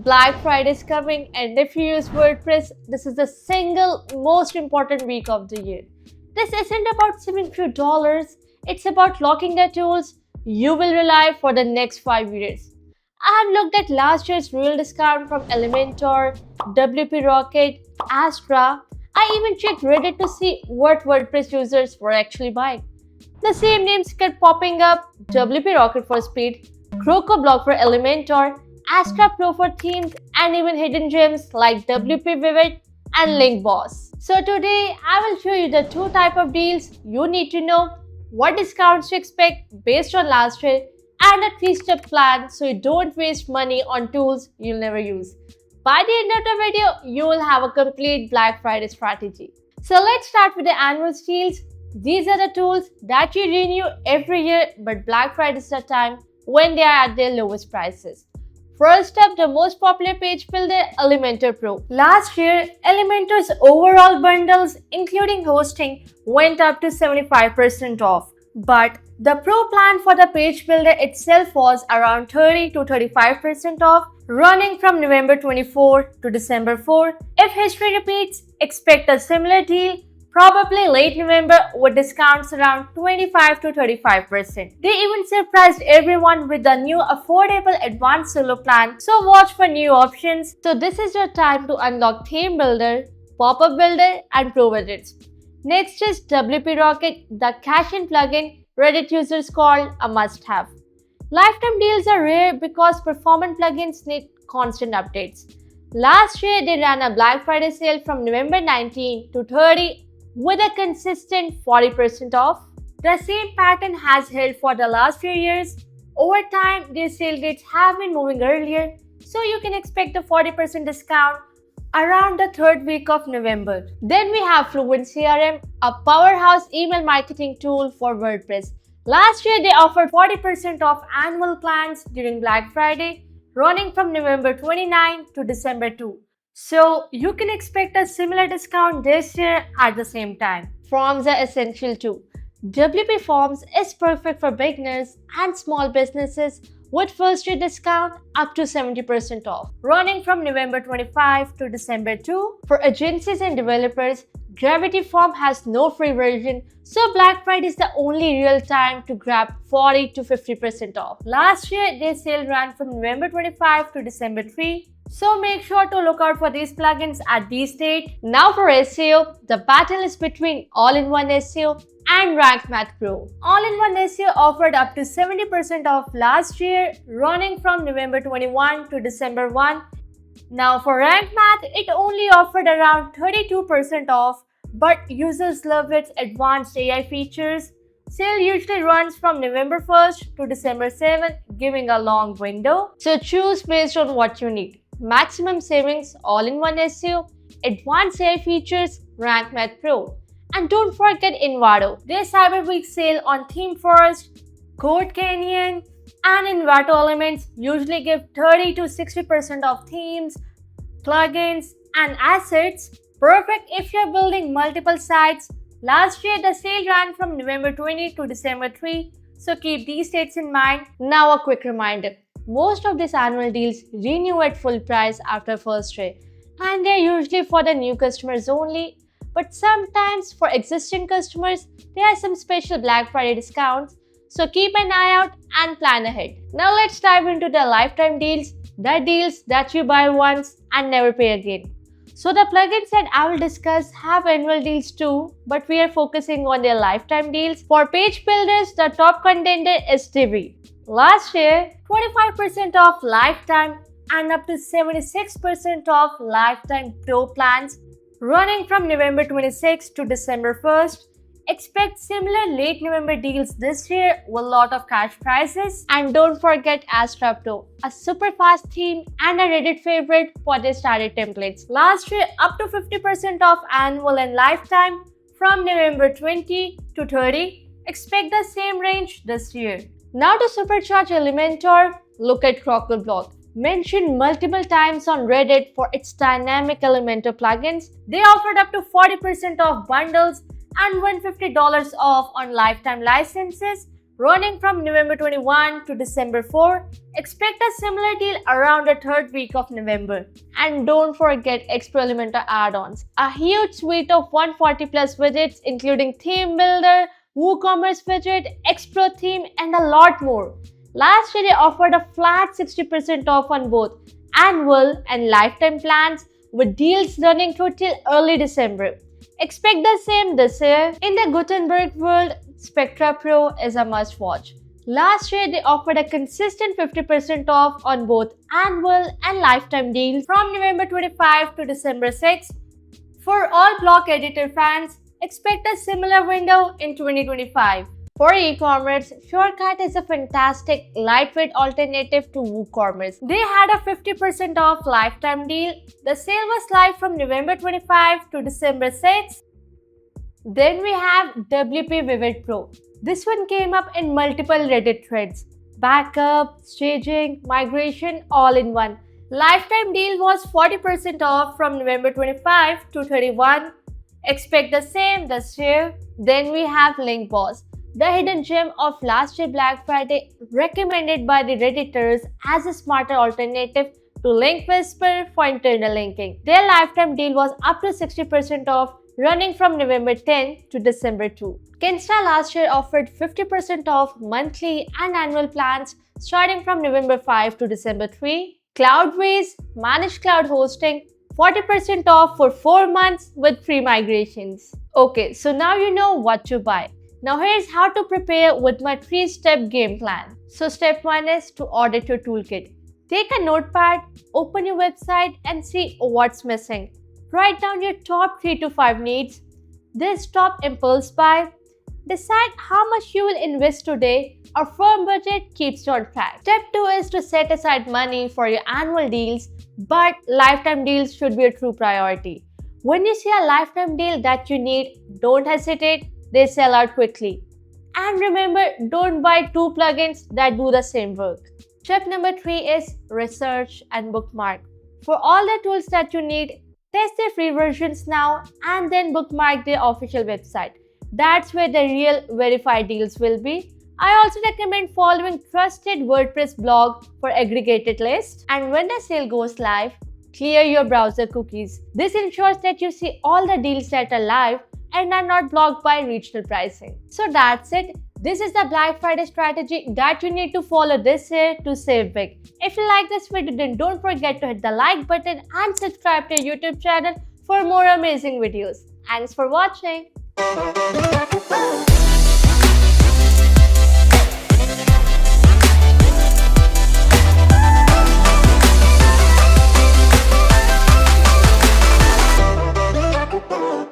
Black Friday is coming, and if you use WordPress, this is the single most important week of the year. This isn't about saving few dollars, it's about locking the tools you will rely for the next 5 years. I have looked at last year's real discount from Elementor, WP Rocket, Astra. I even checked Reddit to see what WordPress users were actually buying. The same names kept popping up: WP Rocket for speed, CrocoBlock for Elementor, Astra Pro for themes, and even hidden gems like WP Vivid and Link Boss. So today I will show you the two type of deals you need to know, what discounts to expect based on last year, and a 3-step plan so you don't waste money on tools you'll never use. By the end of the video, you will have a complete Black Friday strategy. So let's start with the annual deals. These are the tools that you renew every year, but Black Friday is the time when they are at their lowest prices. First up, the most popular page builder, Elementor Pro. Last year, Elementor's overall bundles, including hosting, went up to 75% off. But the Pro plan for the page builder itself was around 30 to 35% off, running from November 24 to December 4. If history repeats, expect a similar deal, probably late November, with discounts around 25 to 35%. They even surprised everyone with the new affordable advanced solo plan, so watch for new options. So this is your time to unlock Theme Builder, Pop-up Builder, and Pro widgets. Next is WP Rocket, the cash-in plugin Reddit users call a must-have. Lifetime deals are rare because performant plugins need constant updates. Last year, they ran a Black Friday sale from November 19 to 30 with a consistent 40% off. The same pattern has held for the last few years. Over time, their sale dates have been moving earlier, so you can expect a 40% discount around the third week of November. Then we have Fluent CRM, a powerhouse email marketing tool for WordPress. Last year, they offered 40% off annual plans during Black Friday, running from November 29 to December 2. So you can expect a similar discount this year at the same time. Forms are essential too. WP Forms is perfect for beginners and small businesses with first year discount up to 70% off, running from November 25 to December 2. For agencies and developers, Gravity Form has no free version, so Black Friday is the only real time to grab 40 to 50% off. Last year, their sale ran from November 25 to December 3. So make sure to look out for these plugins at these dates. Now for SEO, the battle is between All-in-One SEO and Rank Math Pro. All-in-One SEO offered up to 70% off last year, running from November 21 to December 1. Now for Rank Math, it only offered around 32% off, but users love its advanced AI features. Sale usually runs from November 1st to December 7th, giving a long window. So choose based on what you need. Maximum savings, All-in-One SEO, advanced AI features, Rank Math Pro. And don't forget Envato. Their Cyber Week sale on ThemeForest, Code Canyon, and Envato Elements usually give 30 to 60% off themes, plugins, and assets. Perfect if you're building multiple sites. Last year, the sale ran from November 20 to December 3, so keep these dates in mind. Now a quick reminder. Most of these annual deals renew at full price after first year, and they're usually for the new customers only. But sometimes for existing customers, there are some special Black Friday discounts, so keep an eye out and plan ahead. Now let's dive into the lifetime deals, the deals that you buy once and never pay again. So the plugins that I will discuss have annual deals too, but we are focusing on their lifetime deals. For page builders, the top contender is Divi. Last year, 25% off lifetime and up to 76% off lifetime pro plans, running from November 26 to December 1st. Expect similar late November deals this year with a lot of cash prizes. And don't forget Astra Pro, a super fast theme and a Reddit favorite for their starter templates. Last year, up to 50% off annual and lifetime from November 20 to 30. Expect the same range this year. Now to supercharge Elementor, look at CrocoBlock. Mentioned multiple times on Reddit for its dynamic Elementor plugins, they offered up to 40% off bundles and $150 off on lifetime licenses, running from November 21 to December 4. Expect a similar deal around the third week of November. And don't forget Expo Elementor add-ons, a huge suite of 140 plus widgets including theme builder, WooCommerce widget, Expo theme, and a lot more. Last year they offered a flat 60% off on both annual and lifetime plans with deals running through till early December. Expect the same this year. In the Gutenberg world, Spectra Pro is a must-watch. Last year, they offered a consistent 50% off on both annual and lifetime deals from November 25 to December 6. For all block editor fans, expect a similar window in 2025. For e-commerce, Shortcut is a fantastic lightweight alternative to WooCommerce. They had a 50% off lifetime deal. The sale was live from November 25 to December 6. Then we have WP Vivid Pro. This one came up in multiple Reddit threads. Backup, staging, migration, all in one. Lifetime deal was 40% off from November 25 to 31. Expect the same this year. Then we have Link Boss, the hidden gem of last year Black Friday, recommended by the Redditors as a smarter alternative to Link Whisper for internal linking. Their lifetime deal was up to 60% off, running from November 10 to December 2. Kinsta last year offered 50% off monthly and annual plans starting from November 5 to December 3. Cloudways, managed cloud hosting, 40% off for 4 months with free migrations. Okay, so now you know what to buy. Now here's how to prepare with my 3-step game plan. So step 1 is to audit your toolkit. Take a notepad, open your website and see what's missing. Write down your top 3 to 5 needs. Then stop impulse buy. Decide how much you will invest today. A firm budget keeps you on track. Step 2 is to set aside money for your annual deals, but lifetime deals should be a true priority. When you see a lifetime deal that you need, don't hesitate, they sell out quickly. And remember, don't buy 2 plugins that do the same work. Step number 3 is research and bookmark. For all the tools that you need, test their free versions now and then bookmark their official website. That's where the real verified deals will be. I also recommend following trusted WordPress blog for aggregated lists. And when the sale goes live, clear your browser cookies. This ensures that you see all the deals that are live and are not blocked by regional pricing. So that's it. This is the Black Friday strategy that you need to follow this year to save big. If you like this video, then don't forget to hit the like button and subscribe to our YouTube channel for more amazing videos. Thanks for watching.